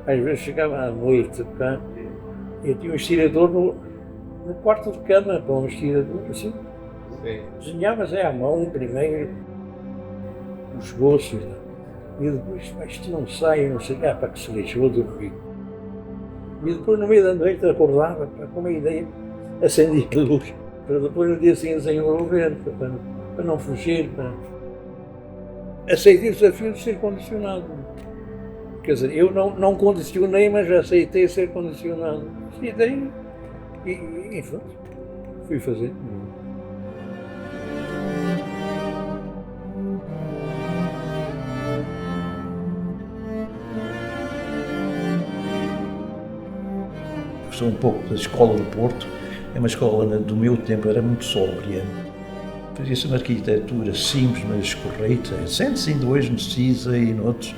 Às vezes chegava à noite cá, eu tinha um estirador no quarto de cama, para um estirador assim. Sim. Desenhavas à mão primeiro os esboços, e depois, isto não sai, não sei, para que se lixou, dormi. E depois, no meio da noite, acordava com uma ideia, acendia a luz, para depois no dia seguinte desenvolver, para não fugir, para... Aceitei o desafio de ser condicionado. Quer dizer, eu não condicionei, mas aceitei ser condicionado. Aceitei e fui fazer. Sou um pouco da Escola do Porto, é uma escola do meu tempo, era muito sóbria. Fazia-se uma arquitetura simples, mas correta. Sente-se ainda hoje no CISA e noutros,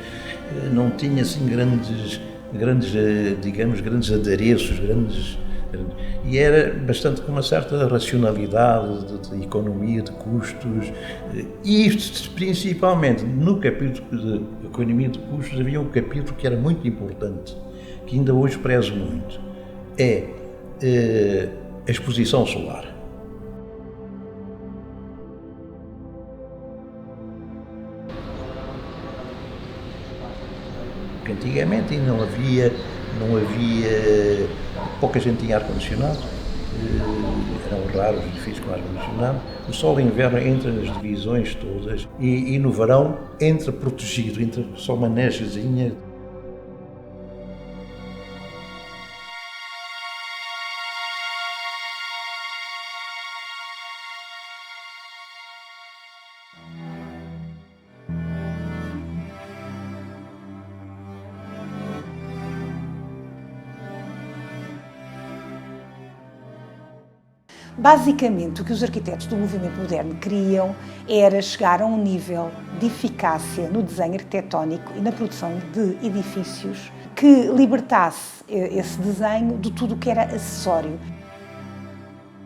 não tinha assim grandes adereços, e era bastante com uma certa racionalidade de economia de custos, e principalmente no capítulo de economia de custos havia um capítulo que era muito importante, que ainda hoje prezo muito, a exposição solar. Porque antigamente ainda não havia, pouca gente tinha ar-condicionado, eram raros os edifícios com ar-condicionado. O sol em inverno entra nas divisões todas e no verão entra protegido, entra só uma negezinha. Basicamente, o que os arquitetos do movimento moderno queriam era chegar a um nível de eficácia no desenho arquitetónico e na produção de edifícios que libertasse esse desenho de tudo o que era acessório.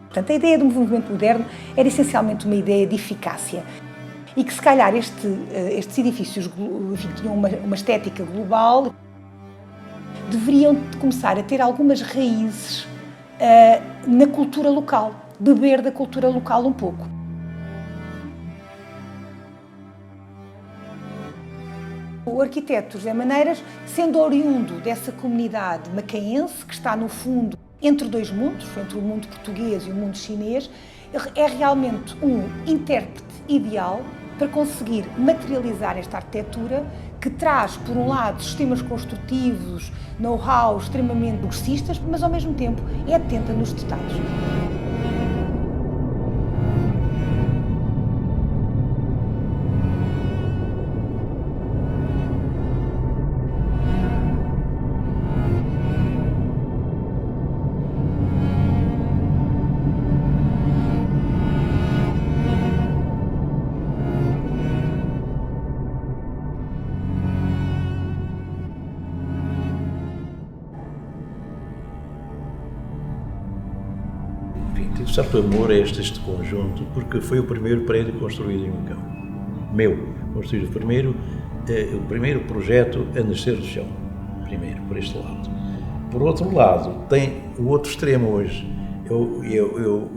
Portanto, a ideia do movimento moderno era essencialmente uma ideia de eficácia e que, se calhar, estes edifícios, enfim, tinham uma estética global, deveriam começar a ter algumas raízes na cultura local, beber da cultura local um pouco. O arquiteto José Maneiras, sendo oriundo dessa comunidade macaense, que está no fundo entre dois mundos, entre o mundo português e o mundo chinês, é realmente um intérprete ideal para conseguir materializar esta arquitetura que traz, por um lado, sistemas construtivos, know-how extremamente progressistas, mas ao mesmo tempo é atenta nos detalhes. Tive certo amor a este conjunto, porque foi o primeiro prédio construído em Macau. Meu, construído o primeiro projeto a nascer do chão, primeiro, por este lado. Por outro lado, tem o outro extremo hoje. Eu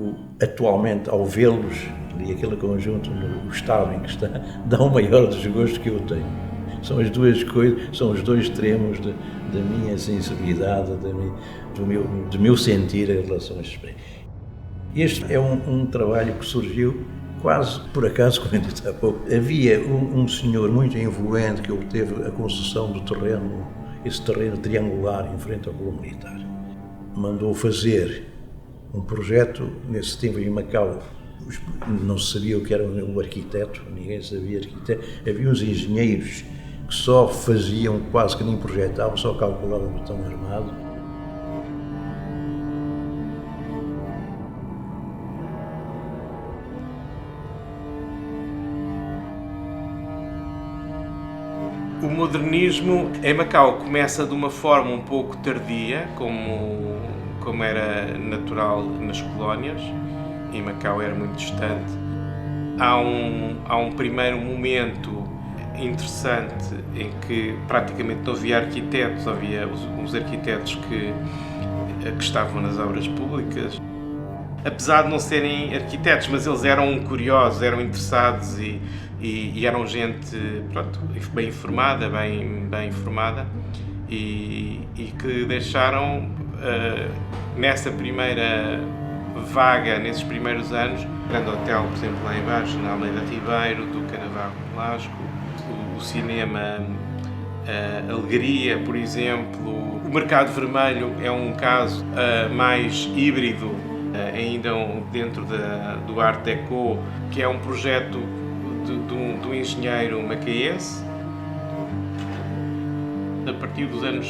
atualmente, ao vê-los, ali aquele conjunto, no estado em que está, dá um maior desgosto que eu tenho. São as duas coisas, são os dois extremos da minha sensibilidade, do meu sentir em relação a estes prédios. Este é um trabalho que surgiu quase por acaso, como eu disse há pouco. Havia um senhor muito influente que obteve a concessão do terreno, esse terreno triangular em frente ao Clube Militar. Mandou fazer um projeto, nesse tempo em Macau, não se sabia o que era um arquiteto, ninguém sabia arquiteto. Havia uns engenheiros que só faziam, quase que nem projetavam, só calculavam o botão armado. O modernismo em Macau começa de uma forma um pouco tardia, como era natural nas colónias, e Macau era muito distante. Há um primeiro momento interessante em que praticamente não havia arquitetos, havia os arquitetos que estavam nas obras públicas. Apesar de não serem arquitetos, mas eles eram curiosos, eram interessados e eram gente, pronto, bem informada, bem informada e que deixaram nessa primeira vaga, nesses primeiros anos, o Grande Hotel, por exemplo, lá embaixo, na Almeida Ribeiro, do Canavarro Velasco, o cinema Alegria, por exemplo. O Mercado Vermelho é um caso mais híbrido, ainda dentro do Art Deco, que é um projeto do engenheiro macaense. A partir dos anos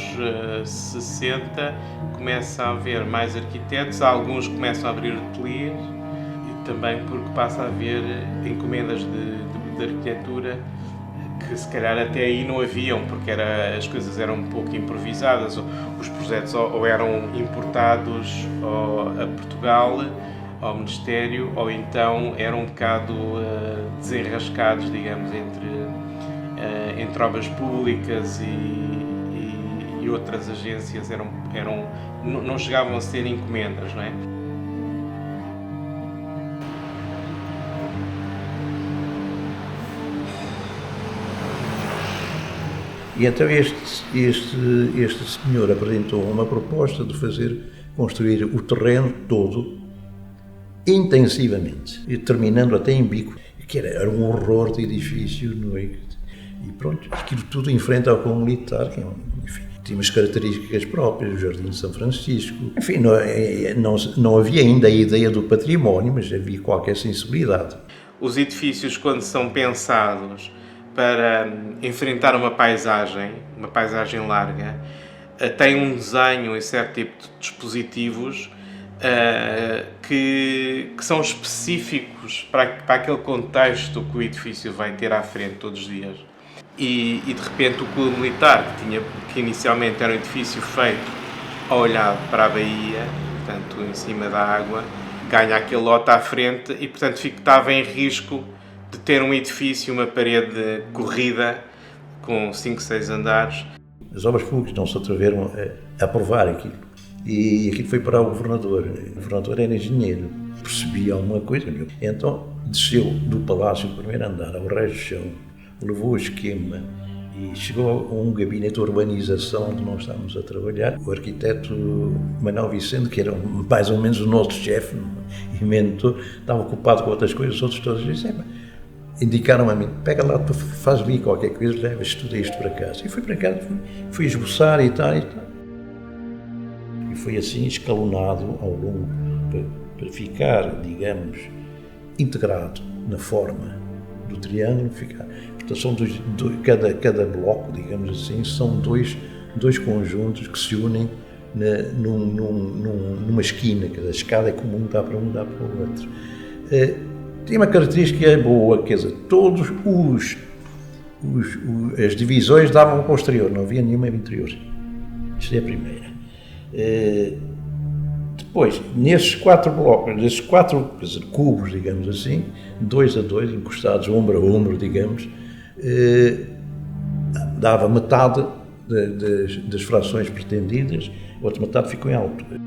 60 começa a haver mais arquitetos, alguns começam a abrir ateliês e também porque passa a haver encomendas de arquitetura que se calhar até aí não haviam, porque as coisas eram um pouco improvisadas, os projetos ou eram importados a Portugal, ao Ministério, ou então eram um bocado desenrascados, digamos, entre obras públicas e outras agências, não chegavam a ser encomendas, não é? E então este senhor apresentou uma proposta de construir o terreno todo intensivamente, e terminando até em bico, que era um horror de edifício, não é? E pronto, aquilo tudo em frente ao Colombo Militar, que enfim, tinha umas características próprias, o Jardim de São Francisco, enfim, não havia ainda a ideia do património, mas havia qualquer sensibilidade. Os edifícios, quando são pensados para enfrentar uma paisagem larga, têm um desenho e certo tipo de dispositivos que são específicos para aquele contexto que o edifício vai ter à frente todos os dias. E de repente o Clube Militar, que inicialmente era um edifício feito a olhar para a baía, portanto em cima da água, ganha aquele lote à frente e portanto estava em risco de ter um edifício, uma parede corrida com 5, 6 andares. As obras públicas não se atreveram a aprovar aquilo. E aquilo foi para o governador. O governador era engenheiro, percebia alguma coisa. Então desceu do palácio, do primeiro andar, ao resto do chão, levou o esquema e chegou a um gabinete de urbanização onde nós estávamos a trabalhar. O arquiteto Manuel Vicente, que era mais ou menos o nosso chefe e mentor, estava ocupado com outras coisas, os outros todos disseram, indicaram a mim, pega lá, faz ali qualquer coisa, leva, estuda isto para casa. E fui para casa, fui esboçar e tal. E foi assim escalonado ao longo, para ficar, digamos, integrado na forma do triângulo. Portanto, são cada bloco, digamos assim, são dois conjuntos que se unem numa esquina, que a escada é comum, dá para um, dá para o outro. Tem uma característica boa, quer dizer, todos as divisões davam para o exterior, não havia nenhuma interior. Isto é a primeira. Depois, nesses 4 blocos, nesses 4 cubos, digamos assim, 2 a 2, encostados ombro a ombro, digamos, dava metade das frações pretendidas, a outra metade ficou em altura.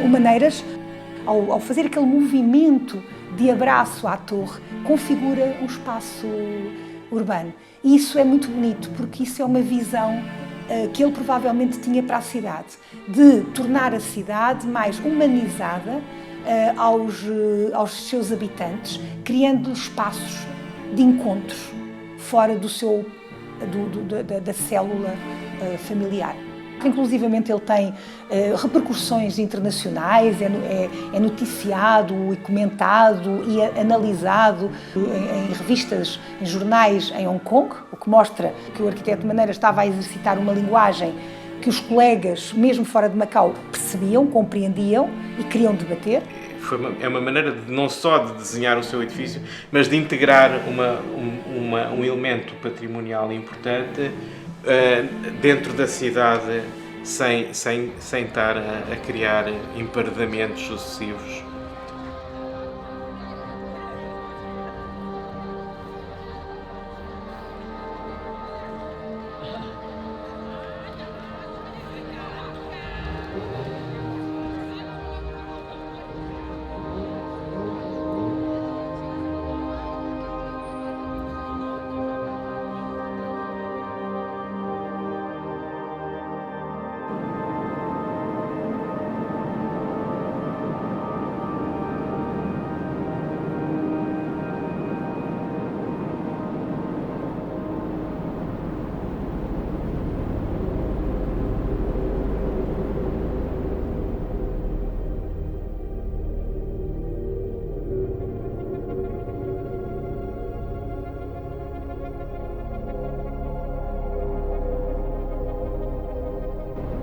Maneiras, ao fazer aquele movimento de abraço à torre, configura um espaço urbano. E isso é muito bonito, porque isso é uma visão que ele provavelmente tinha para a cidade, de tornar a cidade mais humanizada aos seus habitantes, criando espaços de encontros fora da célula familiar. Inclusivamente ele tem repercussões internacionais, é noticiado e comentado e analisado em revistas, em jornais em Hong Kong, o que mostra que o arquiteto Maneira estava a exercitar uma linguagem que os colegas, mesmo fora de Macau, percebiam, compreendiam e queriam debater. é uma maneira de, não só de desenhar o seu edifício, mas de integrar um elemento patrimonial importante dentro da cidade, sem estar a criar emparedamentos sucessivos.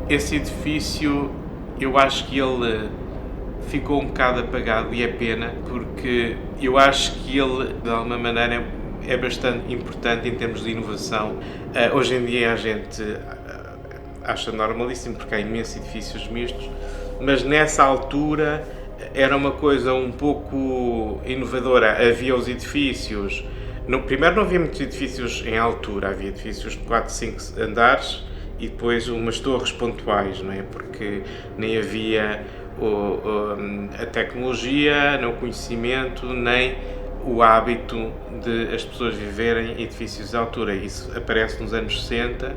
Esse edifício, eu acho que ele ficou um bocado apagado, e é pena, porque eu acho que ele, de alguma maneira, é bastante importante em termos de inovação. Hoje em dia a gente acha normalíssimo, porque há imensos edifícios mistos, mas nessa altura era uma coisa um pouco inovadora. Havia os edifícios... Primeiro não havia muitos edifícios em altura, havia edifícios de 4, 5 andares, e depois umas torres pontuais, não é? Porque nem havia a tecnologia, nem o conhecimento, nem o hábito de as pessoas viverem em edifícios de altura. Isso aparece nos anos 60.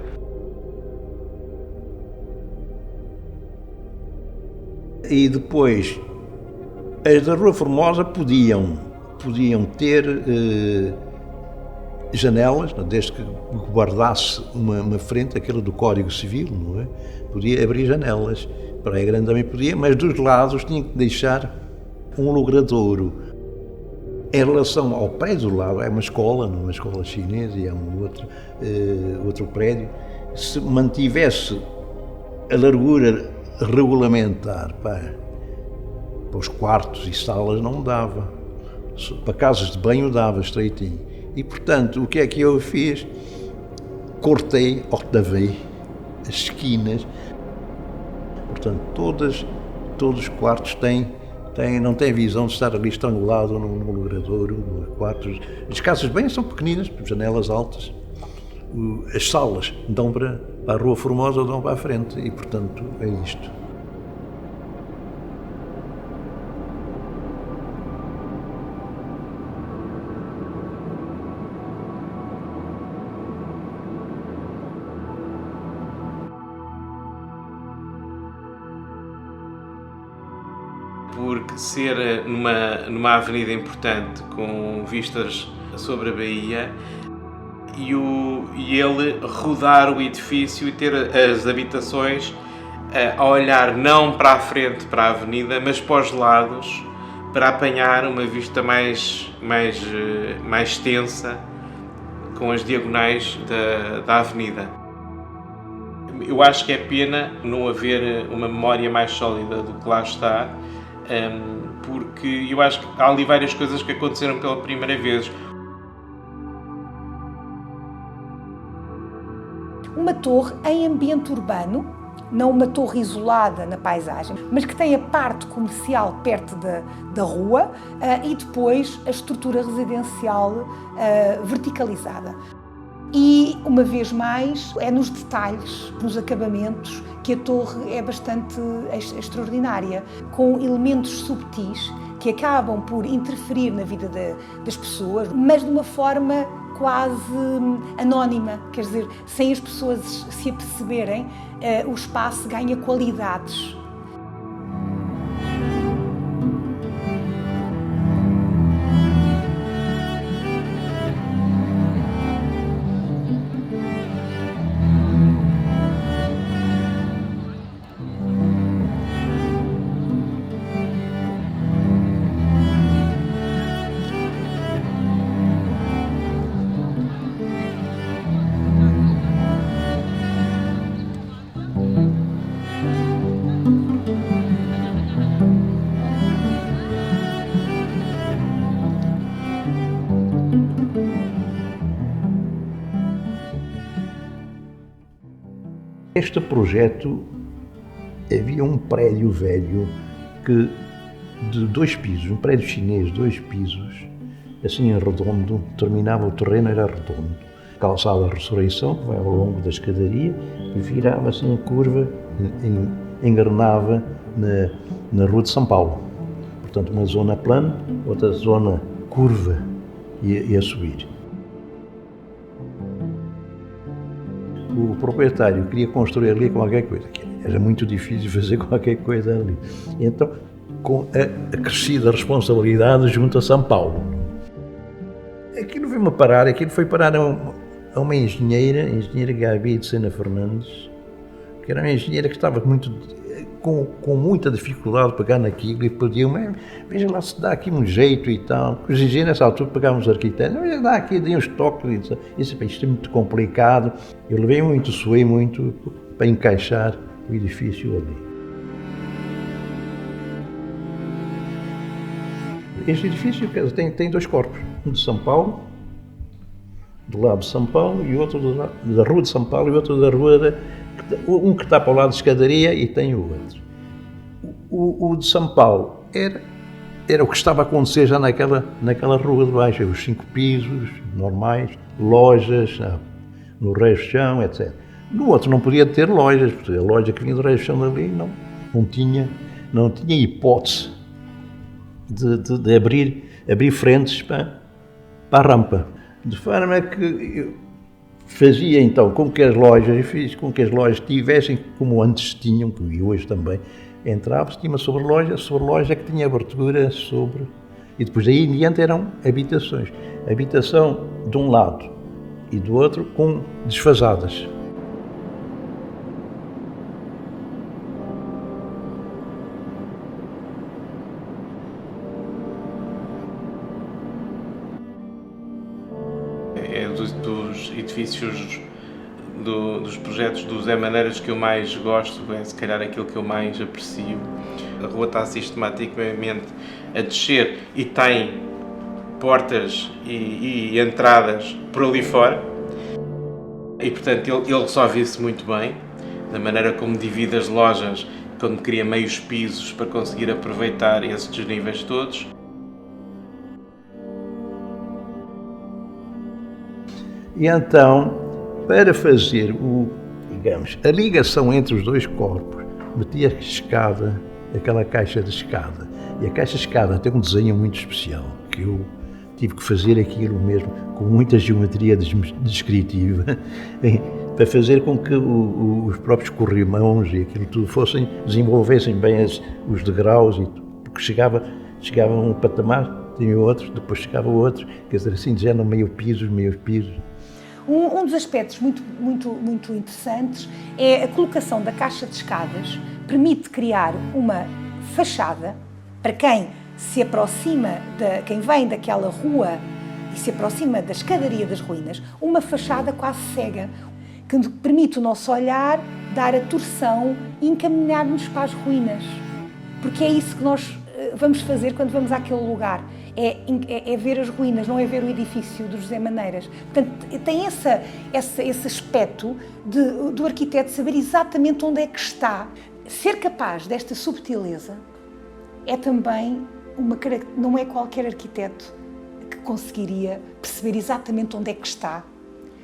E depois, as da Rua Formosa podiam ter janelas, desde que guardasse uma frente, aquela do Código Civil, não é? Podia abrir janelas. Praia Grande também podia, mas dos lados tinha que deixar um logradouro. Em relação ao prédio do lado, é uma escola chinesa, e há outro prédio. Se mantivesse a largura regulamentar para os quartos e salas, não dava. Para casas de banho dava estreitinho. E, portanto, o que é que eu fiz? Cortei, octavei as esquinas. Portanto, todos os quartos não têm visão de estar ali estrangulado num logradouro, no quarto. As casas de banho são pequeninas, janelas altas. As salas dão para a Rua Formosa, dão para a frente, e, portanto, é isto. Porque ser numa avenida importante com vistas sobre a Baía, e ele rodar o edifício e ter as habitações a olhar não para a frente, para a avenida, mas para os lados, para apanhar uma vista mais extensa, com as diagonais da avenida. Eu acho que é pena não haver uma memória mais sólida do que lá está, porque eu acho que há ali várias coisas que aconteceram pela primeira vez. Uma torre em ambiente urbano, não uma torre isolada na paisagem, mas que tem a parte comercial perto da rua e depois a estrutura residencial verticalizada. E, uma vez mais, é nos detalhes, nos acabamentos, que a torre é bastante extraordinária, com elementos subtis que acabam por interferir na vida das pessoas, mas de uma forma quase anónima, quer dizer, sem as pessoas se aperceberem, o espaço ganha qualidades. Este projeto, havia um prédio velho de 2 pisos, um prédio chinês, 2 pisos, assim em redondo, terminava o terreno, era redondo. Calçada Ressurreição, que vai ao longo da escadaria, e virava assim em curva, engrenava na Rua de São Paulo. Portanto, uma zona plana, outra zona curva e a subir. O proprietário queria construir ali qualquer coisa. Era muito difícil fazer qualquer coisa ali. Então, com a crescida responsabilidade junto a São Paulo. Aquilo veio-me parar, aquilo foi parar a uma engenheira, a engenheira Gabi de Sena Fernandes, que era uma engenheira que estava com muita dificuldade de pegar naquilo e pediu-me, veja lá se dá aqui um jeito e tal. Os engenheiros nessa altura pegavam os arquitetos, veja dá aqui, dei uns toques, isto é muito complicado. Eu levei muito, suei muito para encaixar o edifício ali. Este edifício tem 2 corpos, um de São Paulo, do lado de São Paulo, e outro da Rua de São Paulo, e outro da Rua um que está para o lado de escadaria e tem o outro. O de São Paulo era o que estava a acontecer já naquela rua de baixo, os 5 pisos normais, lojas no reio-chão, etc. No outro não podia ter lojas, porque a loja que vinha do reio-chão dali não tinha hipótese de abrir frentes para a rampa. De forma que eu fazia então com que as lojas tivessem, como antes tinham, e hoje também, entrava-se, tinha uma sobre-loja que tinha abertura sobre... E depois daí em diante eram habitações. Habitação de um lado e do outro com desfasadas. É dos edifícios, dos projetos do Zé Maneiras que eu mais gosto, é se calhar aquilo que eu mais aprecio. A rua está sistematicamente a descer e tem portas e entradas por ali fora, e portanto ele resolve-se muito bem, da maneira como divide as lojas, quando cria meios pisos para conseguir aproveitar esses desníveis todos. E então, para fazer a ligação entre os 2 corpos, metia aquela caixa de escada. E a caixa de escada tem um desenho muito especial, que eu tive que fazer aquilo mesmo, com muita geometria descritiva, para fazer com que os próprios corrimãos e aquilo tudo desenvolvessem bem os degraus, porque chegava a um patamar, tinha outro, depois chegava outro, quer dizer, assim, já eram meio pisos. Um dos aspectos muito interessantes é a colocação da caixa de escadas. Permite criar uma fachada para quem se aproxima, quem vem daquela rua e se aproxima da escadaria das ruínas, uma fachada quase cega, que permite o nosso olhar dar a torção e encaminhar-nos para as ruínas. Porque é isso que nós vamos fazer quando vamos àquele lugar. É ver as ruínas, não é ver o edifício do José Maneiras. Portanto, tem esse aspecto do arquiteto saber exatamente onde é que está. Ser capaz desta subtileza é também não é qualquer arquiteto que conseguiria perceber exatamente onde é que está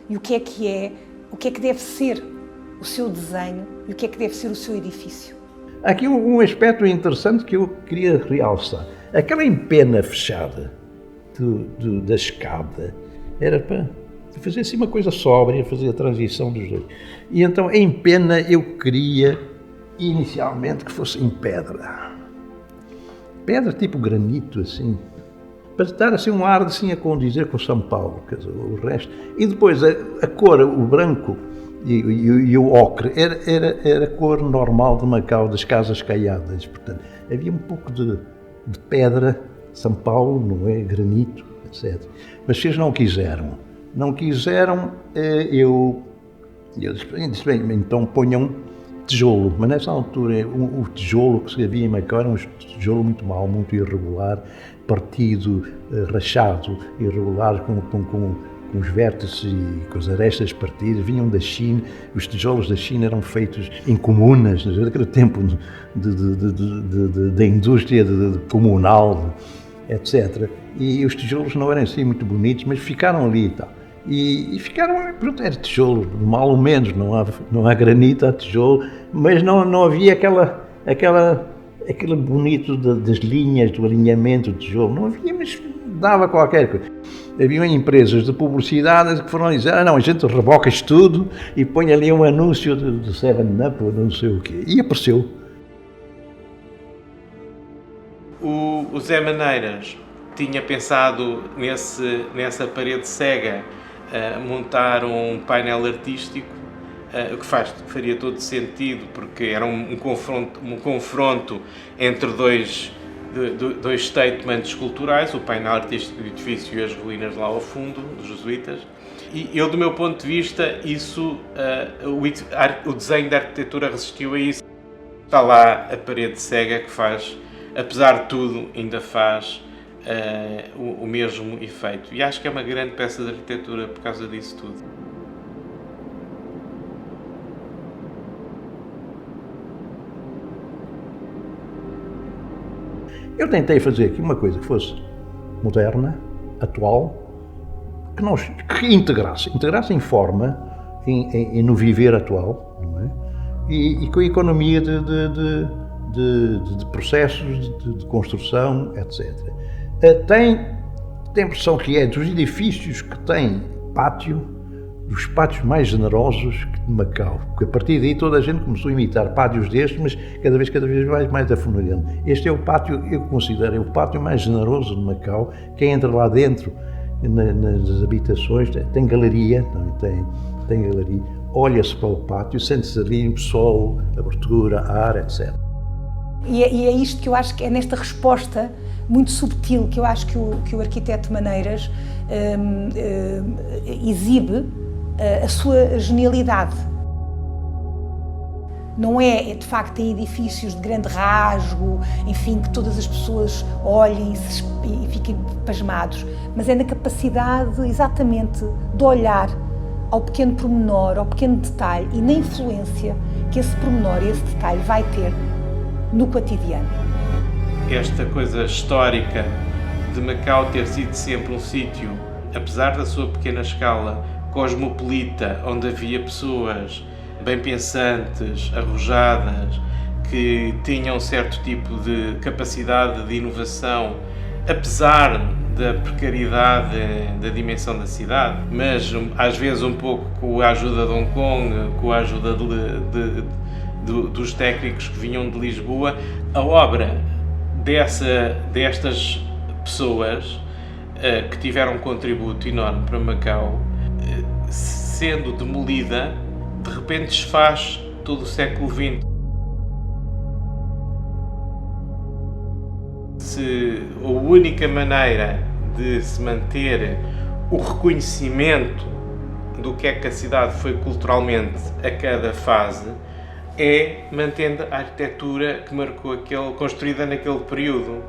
e o que é que deve ser o seu desenho e o que é que deve ser o seu edifício. Há aqui um aspecto interessante que eu queria realçar. Aquela empena fechada da escada era para fazer assim uma coisa sóbria, fazer a transição dos 2. E então a empena eu queria inicialmente que fosse em pedra. Pedra tipo granito, assim, para dar assim um ar assim a condizer com São Paulo, quer dizer, o resto. E depois a cor, o branco e o ocre, era a cor normal de Macau, das casas caiadas. Portanto, havia um pouco de pedra, São Paulo, não é? Granito, etc. Mas se eles não quiseram, eu disse, bem, então ponham tijolo. Mas nessa altura, o tijolo que se havia em Macau era um tijolo muito mau, muito irregular, partido, rachado, irregular, com com os vértices e com as arestas partidas, vinham da China. Os tijolos da China eram feitos em comunas, naquele tempo da indústria comunal, etc. E os tijolos não eram assim muito bonitos, mas ficaram ali e tal. E ficaram, pronto, era tijolo, mal ou menos, não há granito, há tijolo, mas não havia aquele bonito das linhas, do alinhamento do tijolo, não havia, mas dava qualquer coisa. Havia empresas de publicidade que foram dizer, não, a gente reboca isto tudo e põe ali um anúncio de 7-Up ou não sei o quê, e apareceu. O Zé Maneiras tinha pensado nessa parede cega montar um painel artístico, o que faria todo sentido, porque era um confronto entre dois statements culturais, o painel artístico do edifício e as ruínas lá ao fundo, dos jesuítas. E eu, do meu ponto de vista, o desenho da arquitetura resistiu a isso. Está lá a parede cega que faz, apesar de tudo, ainda faz o mesmo efeito. E acho que é uma grande peça de arquitetura por causa disso tudo. Eu tentei fazer aqui uma coisa que fosse moderna, atual, que integrasse em forma, no viver atual, não é? E com a economia de processos de construção, etc. Tem a impressão que é dos edifícios que têm pátio, dos pátios mais generosos de Macau, porque a partir daí toda a gente começou a imitar pátios destes, mas cada vez mais afunilhando. Este é o pátio, eu considero, é o pátio mais generoso de Macau. Quem entra lá dentro, nas habitações, tem galeria, tem galeria, olha-se para o pátio, sente-se ali sol, abertura, ar, etc. E é isto que eu acho que é nesta resposta muito subtil que eu acho que o arquiteto Maneiras exibe a sua genialidade. Não é de facto em edifícios de grande rasgo, enfim, que todas as pessoas olhem e fiquem pasmados, mas é na capacidade exatamente de olhar ao pequeno pormenor, ao pequeno detalhe e na influência que esse pormenor e esse detalhe vai ter no cotidiano. Esta coisa histórica de Macau ter sido sempre um sítio, apesar da sua pequena escala, cosmopolita, onde havia pessoas bem pensantes, arrojadas, que tinham certo tipo de capacidade de inovação, apesar da precariedade da dimensão da cidade, mas às vezes um pouco com a ajuda de Hong Kong, com a ajuda dos técnicos que vinham de Lisboa. A obra destas pessoas que tiveram um contributo enorme para Macau, sendo demolida, de repente desfaz todo o século XX. A única maneira de se manter o reconhecimento do que é que a cidade foi culturalmente a cada fase é mantendo a arquitetura que marcou construída naquele período.